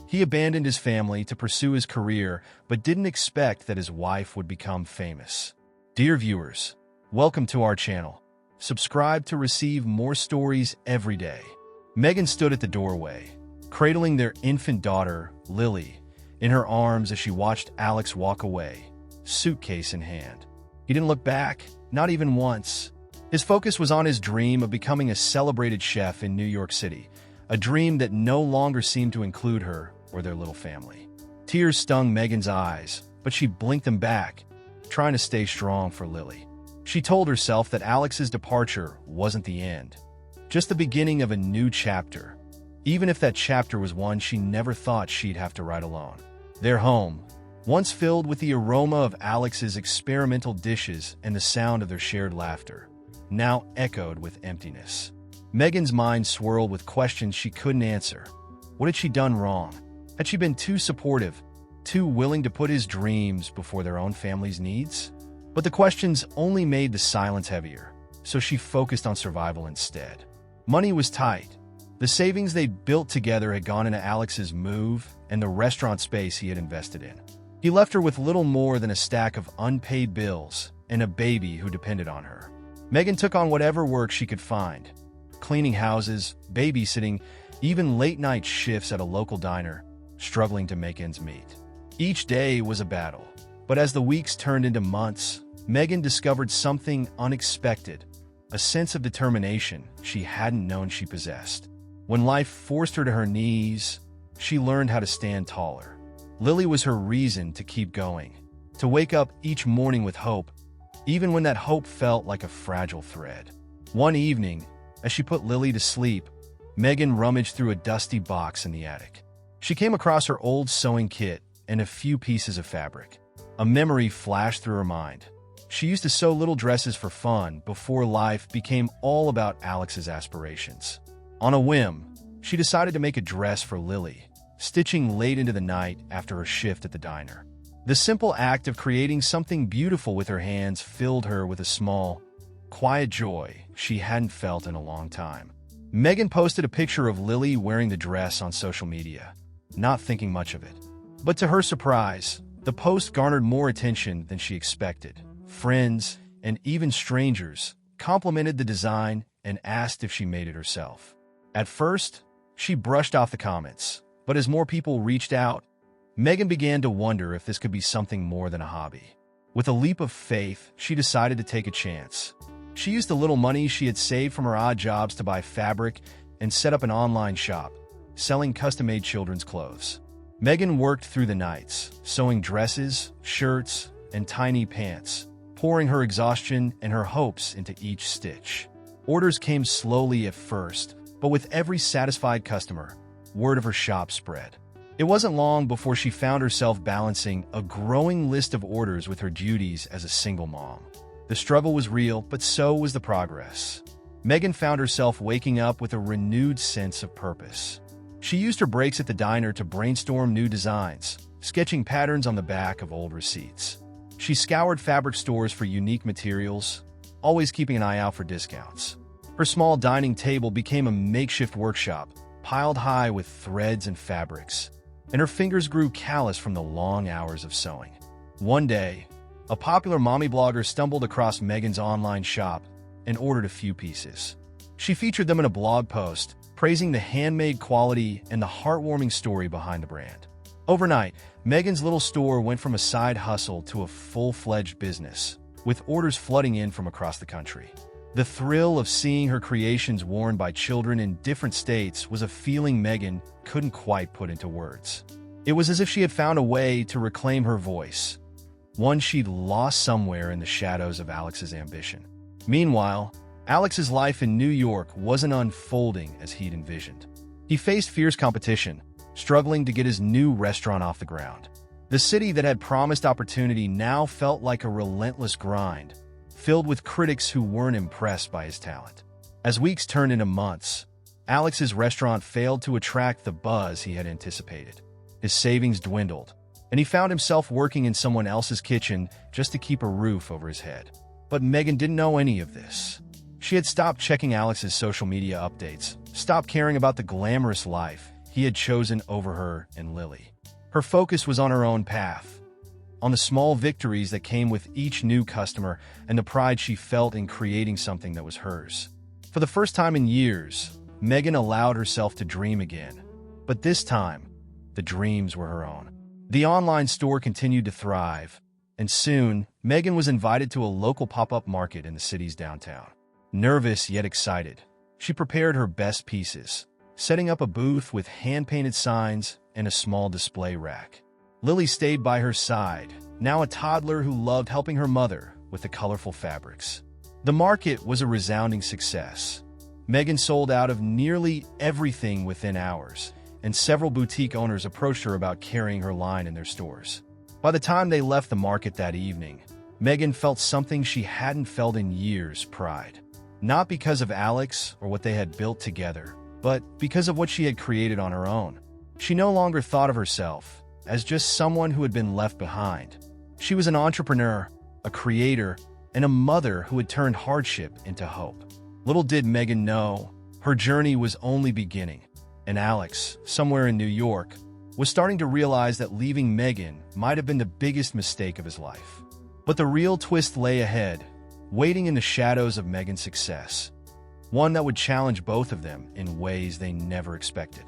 He abandoned his family to pursue his career, but didn't expect that his wife would become famous. Dear viewers, welcome to our channel. Subscribe to receive more stories every day. Megan stood at the doorway, cradling their infant daughter, Lily, in her arms as she watched Alex walk away, suitcase in hand. He didn't look back, not even once. His focus was on his dream of becoming a celebrated chef in New York City, a dream that no longer seemed to include her or their little family. Tears stung Megan's eyes, but she blinked them back, trying to stay strong for Lily. She told herself that Alex's departure wasn't the end, just the beginning of a new chapter, even if that chapter was one she never thought she'd have to write alone. Their home, once filled with the aroma of Alex's experimental dishes and the sound of their shared laughter, now echoed with emptiness. Megan's mind swirled with questions she couldn't answer. What had she done wrong? Had she been too supportive, too willing to put his dreams before their own family's needs? But the questions only made the silence heavier, so she focused on survival instead. Money was tight. The savings they'd built together had gone into Alex's move and the restaurant space he had invested in. He left her with little more than a stack of unpaid bills and a baby who depended on her. Megan took on whatever work she could find, cleaning houses, babysitting, even late-night shifts at a local diner, struggling to make ends meet. Each day was a battle, but as the weeks turned into months, Megan discovered something unexpected, a sense of determination she hadn't known she possessed. When life forced her to her knees, she learned how to stand taller. Lily was her reason to keep going, to wake up each morning with hope, even when that hope felt like a fragile thread. One evening, as she put Lily to sleep, Megan rummaged through a dusty box in the attic. She came across her old sewing kit and a few pieces of fabric. A memory flashed through her mind. She used to sew little dresses for fun before life became all about Alex's aspirations. On a whim, she decided to make a dress for Lily, stitching late into the night after her shift at the diner. The simple act of creating something beautiful with her hands filled her with a small, quiet joy she hadn't felt in a long time. Megan posted a picture of Lily wearing the dress on social media, not thinking much of it. But to her surprise, the post garnered more attention than she expected. Friends, and even strangers, complimented the design and asked if she made it herself. At first, she brushed off the comments, but as more people reached out, Megan began to wonder if this could be something more than a hobby. With a leap of faith, she decided to take a chance. She used the little money she had saved from her odd jobs to buy fabric and set up an online shop, selling custom-made children's clothes. Megan worked through the nights, sewing dresses, shirts, and tiny pants, pouring her exhaustion and her hopes into each stitch. Orders came slowly at first, but with every satisfied customer, word of her shop spread. It wasn't long before she found herself balancing a growing list of orders with her duties as a single mom. The struggle was real, but so was the progress. Megan found herself waking up with a renewed sense of purpose. She used her breaks at the diner to brainstorm new designs, sketching patterns on the back of old receipts. She scoured fabric stores for unique materials, always keeping an eye out for discounts. Her small dining table became a makeshift workshop, piled high with threads and fabrics, and her fingers grew callous from the long hours of sewing. One day, a popular mommy blogger stumbled across Megan's online shop and ordered a few pieces. She featured them in a blog post, praising the handmade quality and the heartwarming story behind the brand. Overnight, Megan's little store went from a side hustle to a full-fledged business, with orders flooding in from across the country. The thrill of seeing her creations worn by children in different states was a feeling Megan couldn't quite put into words. It was as if she had found a way to reclaim her voice, one she'd lost somewhere in the shadows of Alex's ambition. Meanwhile, Alex's life in New York wasn't unfolding as he'd envisioned. He faced fierce competition, struggling to get his new restaurant off the ground. The city that had promised opportunity now felt like a relentless grind, filled with critics who weren't impressed by his talent. As weeks turned into months, Alex's restaurant failed to attract the buzz he had anticipated. His savings dwindled, and he found himself working in someone else's kitchen just to keep a roof over his head. But Megan didn't know any of this. She had stopped checking Alex's social media updates, stopped caring about the glamorous life he had chosen over her and Lily. Her focus was on her own path, on the small victories that came with each new customer and the pride she felt in creating something that was hers. For the first time in years, Megan allowed herself to dream again. But this time, the dreams were her own. The online store continued to thrive, and soon, Megan was invited to a local pop-up market in the city's downtown. Nervous yet excited, she prepared her best pieces, setting up a booth with hand-painted signs and a small display rack. Lily stayed by her side, now a toddler who loved helping her mother with the colorful fabrics. The market was a resounding success. Megan sold out of nearly everything within hours, and several boutique owners approached her about carrying her line in their stores. By the time they left the market that evening, Megan felt something she hadn't felt in years: pride. Not because of Alex or what they had built together, but because of what she had created on her own. She no longer thought of herself as just someone who had been left behind. She was an entrepreneur, a creator, and a mother who had turned hardship into hope. Little did Megan know, her journey was only beginning, and Alex, somewhere in New York, was starting to realize that leaving Megan might have been the biggest mistake of his life. But the real twist lay ahead, waiting in the shadows of Megan's success, one that would challenge both of them in ways they never expected.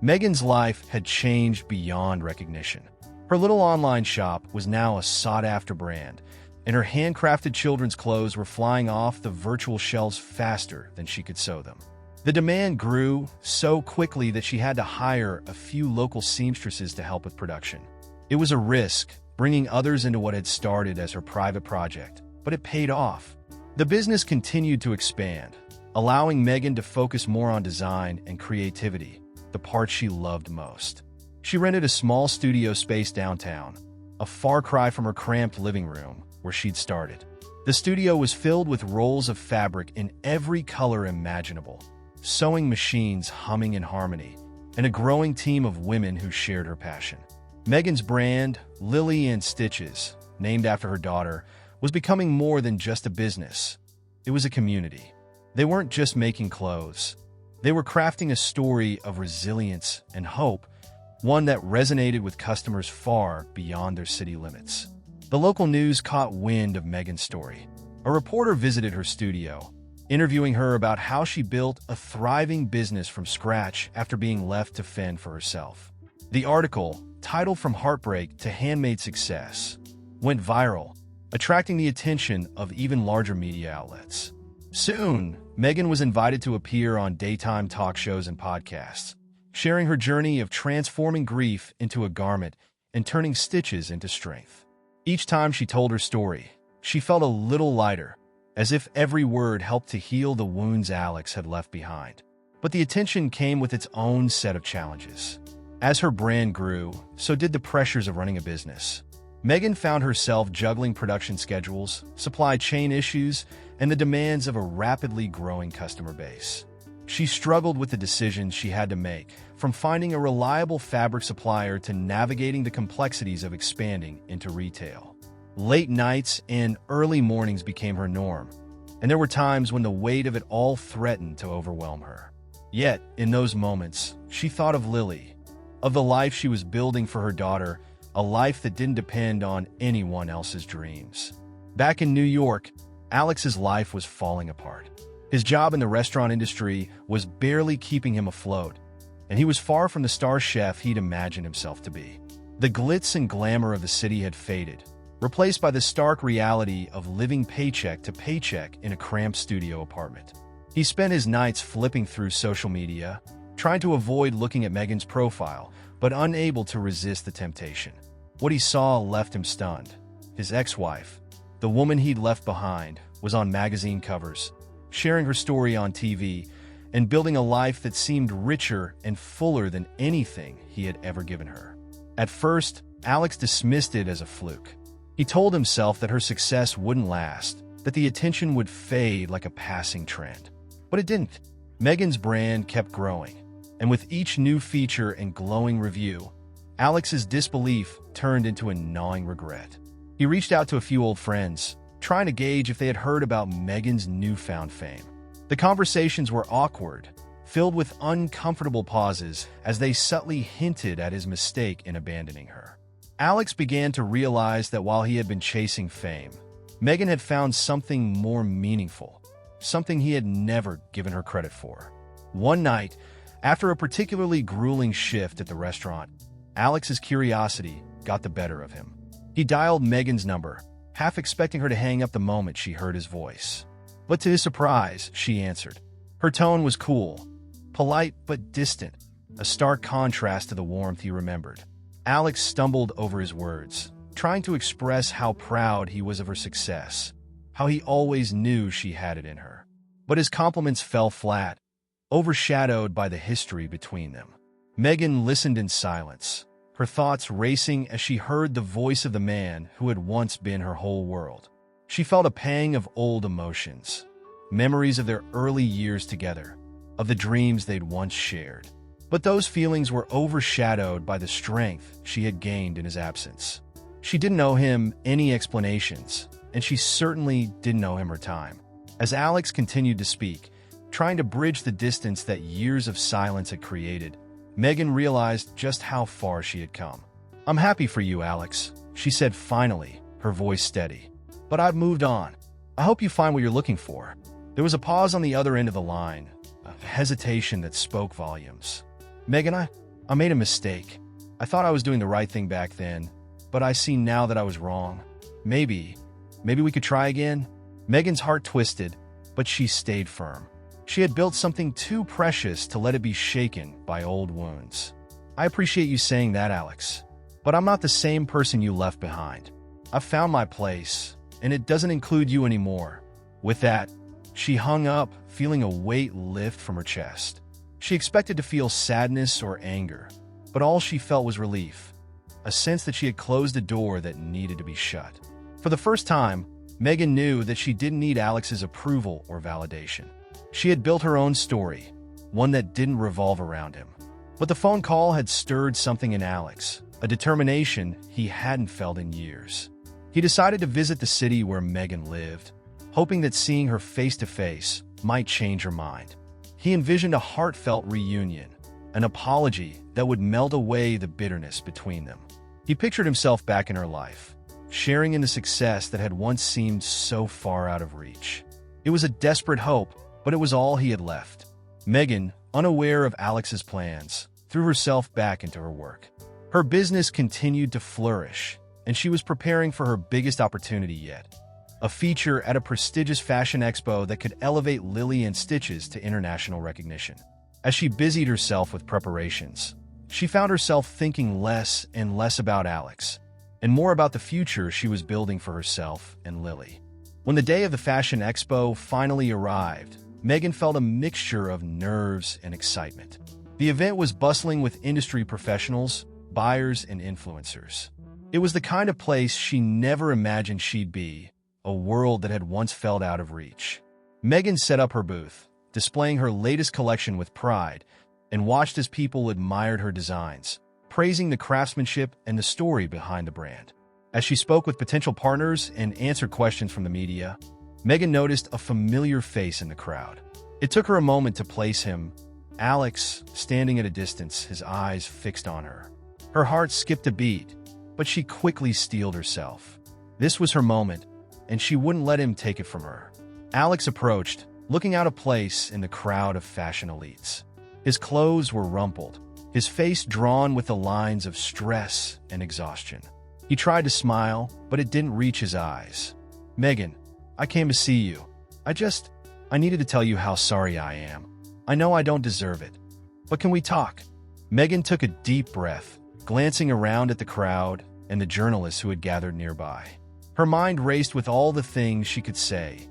Megan's life had changed beyond recognition. Her little online shop was now a sought-after brand, and her handcrafted children's clothes were flying off the virtual shelves faster than she could sew them. The demand grew so quickly that she had to hire a few local seamstresses to help with production. It was a risk, bringing others into what had started as her private project, but it paid off. The business continued to expand, allowing Megan to focus more on design and creativity, the part she loved most. She rented a small studio space downtown, a far cry from her cramped living room where she'd started. The studio was filled with rolls of fabric in every color imaginable, sewing machines humming in harmony, and a growing team of women who shared her passion. Megan's brand, Lily and Stitches, named after her daughter, was becoming more than just a business. It was a community. They weren't just making clothes. They were crafting a story of resilience and hope, one that resonated with customers far beyond their city limits. The local news caught wind of Megan's story. A reporter visited her studio, interviewing her about how she built a thriving business from scratch after being left to fend for herself. The article, titled From Heartbreak to Handmade Success, went viral, attracting the attention of even larger media outlets. Soon, Megan was invited to appear on daytime talk shows and podcasts, sharing her journey of transforming grief into a garment and turning stitches into strength. Each time she told her story, she felt a little lighter, as if every word helped to heal the wounds Alex had left behind. But the attention came with its own set of challenges. As her brand grew, so did the pressures of running a business. Megan found herself juggling production schedules, supply chain issues, and the demands of a rapidly growing customer base. She struggled with the decisions she had to make, from finding a reliable fabric supplier to navigating the complexities of expanding into retail. Late nights and early mornings became her norm, and there were times when the weight of it all threatened to overwhelm her. Yet, in those moments, she thought of Lily, of the life she was building for her daughter, a life that didn't depend on anyone else's dreams. Back in New York, Alex's life was falling apart. His job in the restaurant industry was barely keeping him afloat, and he was far from the star chef he'd imagined himself to be. The glitz and glamour of the city had faded, replaced by the stark reality of living paycheck to paycheck in a cramped studio apartment. He spent his nights flipping through social media, trying to avoid looking at Megan's profile, but unable to resist the temptation. What he saw left him stunned. His ex-wife, the woman he'd left behind, was on magazine covers, sharing her story on TV, and building a life that seemed richer and fuller than anything he had ever given her. At first, Alex dismissed it as a fluke. He told himself that her success wouldn't last, that the attention would fade like a passing trend. But it didn't. Megan's brand kept growing, and with each new feature and glowing review, Alex's disbelief turned into a gnawing regret. He reached out to a few old friends, trying to gauge if they had heard about Megan's newfound fame. The conversations were awkward, filled with uncomfortable pauses as they subtly hinted at his mistake in abandoning her. Alex began to realize that while he had been chasing fame, Megan had found something more meaningful, something he had never given her credit for. One night, after a particularly grueling shift at the restaurant, Alex's curiosity got the better of him. He dialed Megan's number, half expecting her to hang up the moment she heard his voice. But to his surprise, she answered. Her tone was cool, polite but distant, a stark contrast to the warmth he remembered. Alex stumbled over his words, trying to express how proud he was of her success, how he always knew she had it in her. But his compliments fell flat, overshadowed by the history between them. Megan listened in silence, her thoughts racing as she heard the voice of the man who had once been her whole world. She felt a pang of old emotions, memories of their early years together, of the dreams they'd once shared. But those feelings were overshadowed by the strength she had gained in his absence. She didn't owe him any explanations, and she certainly didn't owe him her time. As Alex continued to speak, trying to bridge the distance that years of silence had created, Megan realized just how far she had come. I'm happy for you, Alex, she said finally, her voice steady. But I've moved on. I hope you find what you're looking for. There was a pause on the other end of the line, a hesitation that spoke volumes. Megan, I made a mistake. I thought I was doing the right thing back then, but I see now that I was wrong. Maybe we could try again? Megan's heart twisted, but she stayed firm. She had built something too precious to let it be shaken by old wounds. I appreciate you saying that, Alex, but I'm not the same person you left behind. I've found my place, and it doesn't include you anymore. With that, she hung up, feeling a weight lift from her chest. She expected to feel sadness or anger, but all she felt was relief, a sense that she had closed a door that needed to be shut. For the first time, Megan knew that she didn't need Alex's approval or validation. She had built her own story, one that didn't revolve around him. But the phone call had stirred something in Alex, a determination he hadn't felt in years. He decided to visit the city where Megan lived, hoping that seeing her face-to-face might change her mind. He envisioned a heartfelt reunion, an apology that would melt away the bitterness between them. He pictured himself back in her life, sharing in the success that had once seemed so far out of reach. It was a desperate hope, but it was all he had left. Megan, unaware of Alex's plans, threw herself back into her work. Her business continued to flourish, and she was preparing for her biggest opportunity yet, a feature at a prestigious fashion expo that could elevate Lily and Stitches to international recognition. As she busied herself with preparations, she found herself thinking less and less about Alex, and more about the future she was building for herself and Lily. When the day of the fashion expo finally arrived, Megan felt a mixture of nerves and excitement. The event was bustling with industry professionals, buyers, and influencers. It was the kind of place she never imagined she'd be, a world that had once felt out of reach. Megan set up her booth, displaying her latest collection with pride, and watched as people admired her designs, praising the craftsmanship and the story behind the brand. As she spoke with potential partners and answered questions from the media, Megan noticed a familiar face in the crowd. It took her a moment to place him, Alex, standing at a distance, his eyes fixed on her. Her heart skipped a beat, but she quickly steeled herself. This was her moment, and she wouldn't let him take it from her. Alex approached, looking out of place in the crowd of fashion elites. His clothes were rumpled, his face drawn with the lines of stress and exhaustion. He tried to smile, but it didn't reach his eyes. Megan, I came to see you. I needed to tell you how sorry I am. I know I don't deserve it. But can we talk? Megan took a deep breath, glancing around at the crowd and the journalists who had gathered nearby. Her mind raced with all the things she could say,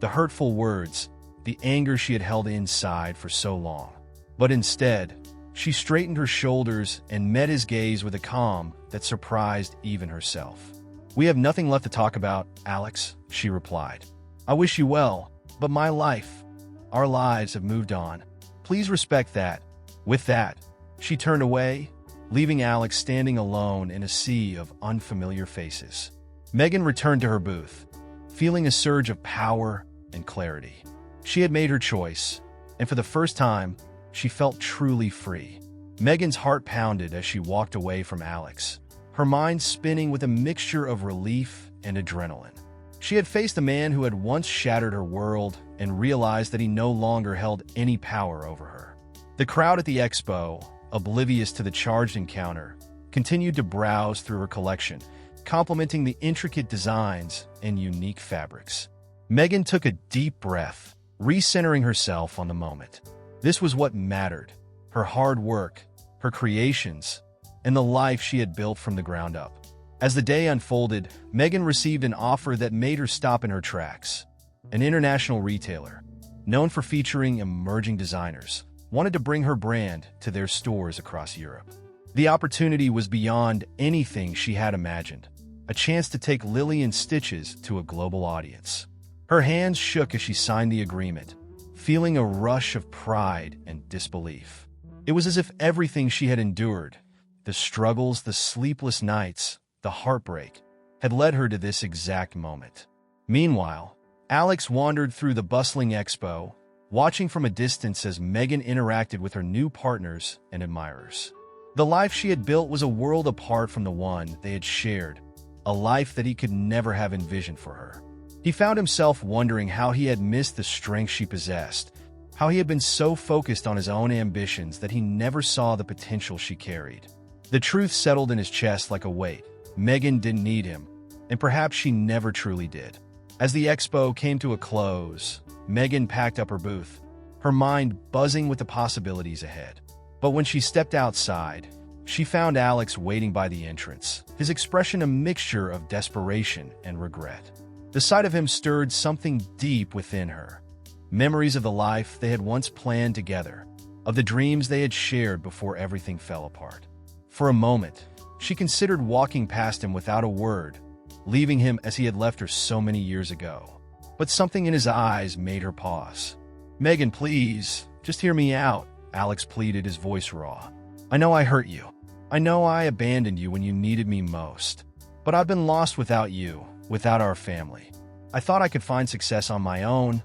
the hurtful words, the anger she had held inside for so long. But instead, she straightened her shoulders and met his gaze with a calm that surprised even herself. We have nothing left to talk about, Alex, she replied. I wish you well, but my life, our lives have moved on. Please respect that. With that, she turned away, leaving Alex standing alone in a sea of unfamiliar faces. Megan returned to her booth, feeling a surge of power and clarity. She had made her choice, and for the first time, she felt truly free. Megan's heart pounded as she walked away from Alex, her mind spinning with a mixture of relief and adrenaline. She had faced a man who had once shattered her world and realized that he no longer held any power over her. The crowd at the expo, oblivious to the charged encounter, continued to browse through her collection, complimenting the intricate designs and unique fabrics. Megan took a deep breath, recentering herself on the moment. This was what mattered: her hard work, her creations, and the life she had built from the ground up. As the day unfolded, Megan received an offer that made her stop in her tracks. An international retailer, known for featuring emerging designers, wanted to bring her brand to their stores across Europe. The opportunity was beyond anything she had imagined, a chance to take Lily in Stitches to a global audience. Her hands shook as she signed the agreement, feeling a rush of pride and disbelief. It was as if everything she had endured, the struggles, the sleepless nights, the heartbreak, had led her to this exact moment. Meanwhile, Alex wandered through the bustling expo, watching from a distance as Megan interacted with her new partners and admirers. The life she had built was a world apart from the one they had shared, a life that he could never have envisioned for her. He found himself wondering how he had missed the strength she possessed, how he had been so focused on his own ambitions that he never saw the potential she carried. The truth settled in his chest like a weight. Megan didn't need him, and perhaps she never truly did. As the expo came to a close, Megan packed up her booth, her mind buzzing with the possibilities ahead. But when she stepped outside, she found Alex waiting by the entrance, his expression a mixture of desperation and regret. The sight of him stirred something deep within her. Memories of the life they had once planned together, of the dreams they had shared before everything fell apart. For a moment, she considered walking past him without a word, leaving him as he had left her so many years ago. But something in his eyes made her pause. "Megan, please, just hear me out," Alex pleaded, his voice raw. "I know I hurt you. I know I abandoned you when you needed me most. But I've been lost without you, without our family. I thought I could find success on my own,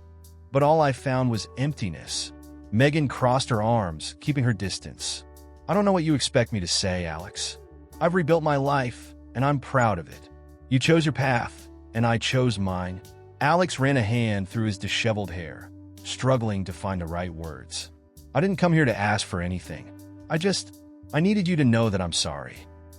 but all I found was emptiness." Megan crossed her arms, keeping her distance. "I don't know what you expect me to say, Alex. I've rebuilt my life, and I'm proud of it. You chose your path, and I chose mine." Alex ran a hand through his disheveled hair, struggling to find the right words. "I didn't come here to ask for anything. I needed you to know that I'm sorry.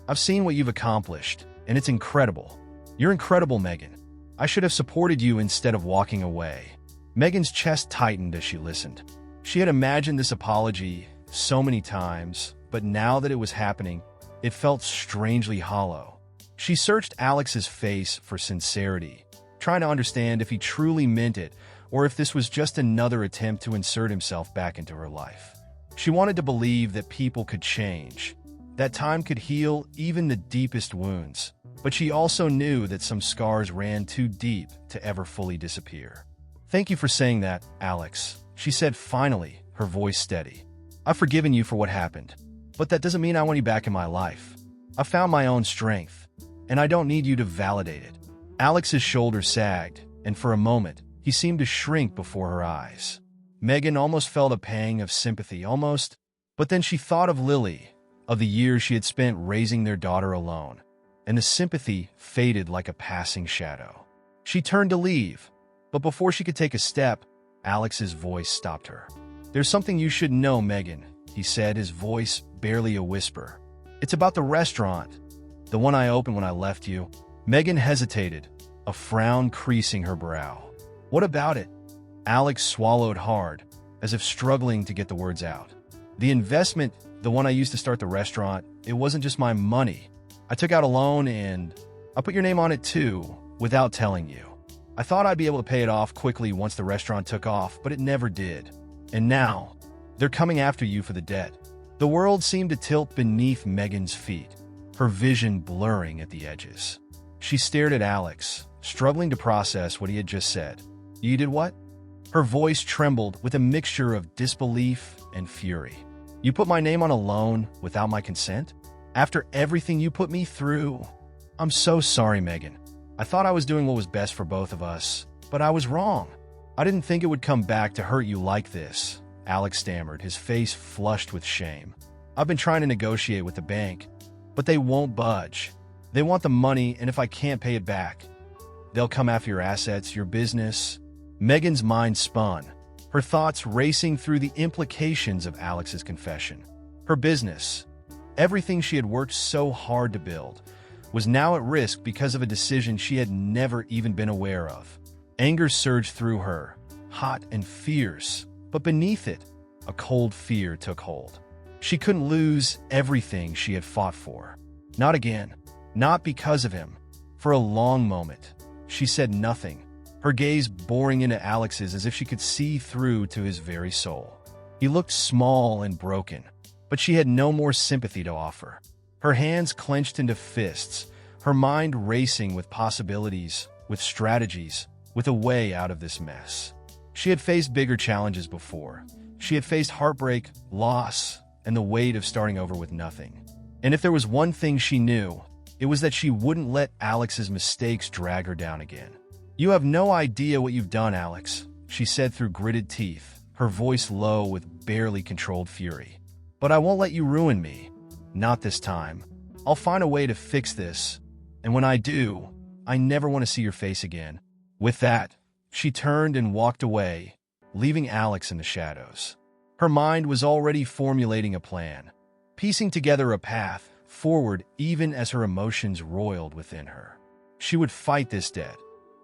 I've seen what you've accomplished, and it's incredible. You're incredible, Megan. I should have supported you instead of walking away." Megan's chest tightened as she listened. She had imagined this apology so many times, but now that it was happening, it felt strangely hollow. She searched Alex's face for sincerity, trying to understand if he truly meant it or if this was just another attempt to insert himself back into her life. She wanted to believe that people could change, that time could heal even the deepest wounds, but she also knew that some scars ran too deep to ever fully disappear. "Thank you for saying that, Alex," she said finally, her voice steady. "I've forgiven you for what happened, but that doesn't mean I want you back in my life. I found my own strength, and I don't need you to validate it." Alex's shoulders sagged, and for a moment, he seemed to shrink before her eyes. Megan almost felt a pang of sympathy, but then she thought of Lily, of the years she had spent raising their daughter alone, and the sympathy faded like a passing shadow. She turned to leave, but before she could take a step, Alex's voice stopped her. "There's something you should know, Megan," he said, his voice barely a whisper. "It's about the restaurant, the one I opened when I left you." Megan hesitated, a frown creasing her brow. "What about it?" Alex swallowed hard, as if struggling to get the words out. "The investment, the one I used to start the restaurant, it wasn't just my money. I took out a loan and I put your name on it too, without telling you. I thought I'd be able to pay it off quickly once the restaurant took off, but it never did. And now, they're coming after you for the debt." The world seemed to tilt beneath Megan's feet, her vision blurring at the edges. She stared at Alex, struggling to process what he had just said. "You did what?" Her voice trembled with a mixture of disbelief and fury. "You put my name on a loan without my consent? After everything you put me through?" "I'm so sorry, Megan. I thought I was doing what was best for both of us, but I was wrong. I didn't think it would come back to hurt you like this." Alex stammered, his face flushed with shame. "I've been trying to negotiate with the bank, but they won't budge. They want the money, and if I can't pay it back, they'll come after your assets, your business." Megan's mind spun, her thoughts racing through the implications of Alex's confession. Her business, everything she had worked so hard to build, was now at risk because of a decision she had never even been aware of. Anger surged through her, hot and fierce, but beneath it, a cold fear took hold. She couldn't lose everything she had fought for. Not again. Not because of him. For a long moment, she said nothing, her gaze boring into Alex's as if she could see through to his very soul. He looked small and broken, but she had no more sympathy to offer. Her hands clenched into fists, her mind racing with possibilities, with strategies, with a way out of this mess. She had faced bigger challenges before. She had faced heartbreak, loss, and the weight of starting over with nothing. And if there was one thing she knew, it was that she wouldn't let Alex's mistakes drag her down again. "You have no idea what you've done, Alex," she said through gritted teeth, her voice low with barely controlled fury. "But I won't let you ruin me. Not this time. I'll find a way to fix this. And when I do, I never want to see your face again." With that, she turned and walked away, leaving Alex in the shadows. Her mind was already formulating a plan, piecing together a path forward even as her emotions roiled within her. She would fight this debt.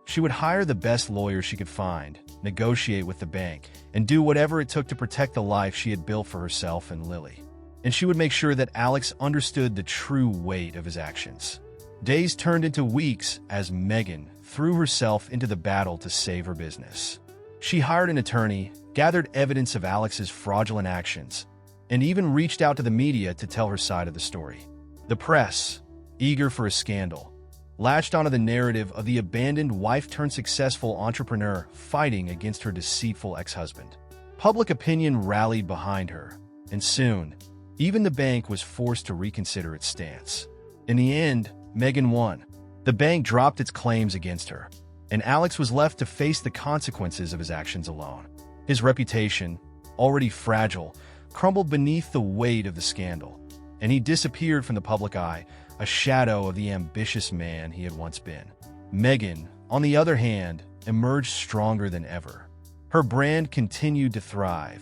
She would hire the best lawyer she could find, negotiate with the bank, and do whatever it took to protect the life she had built for herself and Lily. And she would make sure that Alex understood the true weight of his actions. Days turned into weeks as Megan threw herself into the battle to save her business. She hired an attorney, gathered evidence of Alex's fraudulent actions, and even reached out to the media to tell her side of the story. The press, eager for a scandal, latched onto the narrative of the abandoned wife-turned-successful entrepreneur fighting against her deceitful ex-husband. Public opinion rallied behind her, and soon, even the bank was forced to reconsider its stance. In the end, Megan won. The bank dropped its claims against her, and Alex was left to face the consequences of his actions alone. His reputation, already fragile, crumbled beneath the weight of the scandal, and he disappeared from the public eye, a shadow of the ambitious man he had once been. Megan, on the other hand, emerged stronger than ever. Her brand continued to thrive,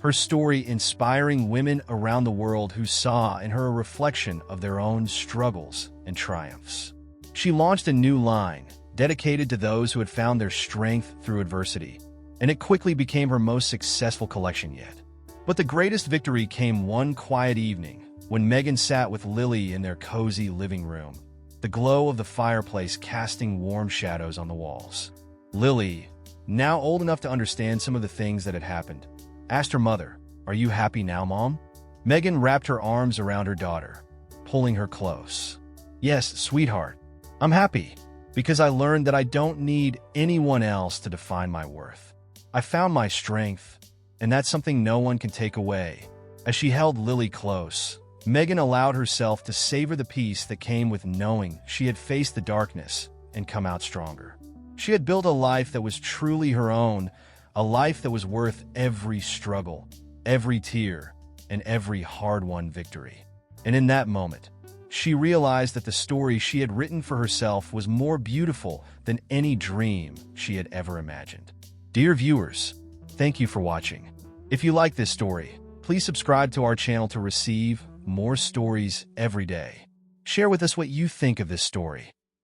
her story inspiring women around the world who saw in her a reflection of their own struggles and triumphs. She launched a new line, dedicated to those who had found their strength through adversity, and it quickly became her most successful collection yet. But the greatest victory came one quiet evening, when Megan sat with Lily in their cozy living room, the glow of the fireplace casting warm shadows on the walls. Lily, now old enough to understand some of the things that had happened, asked her mother, "Are you happy now, Mom?" Megan wrapped her arms around her daughter, pulling her close. "Yes, sweetheart, I'm happy, because I learned that I don't need anyone else to define my worth. I found my strength, and that's something no one can take away." As she held Lily close, Megan allowed herself to savor the peace that came with knowing she had faced the darkness and come out stronger. She had built a life that was truly her own, a life that was worth every struggle, every tear, and every hard-won victory. And in that moment, she realized that the story she had written for herself was more beautiful than any dream she had ever imagined. Dear viewers, thank you for watching. If you like this story, please subscribe to our channel to receive more stories every day. Share with us what you think of this story.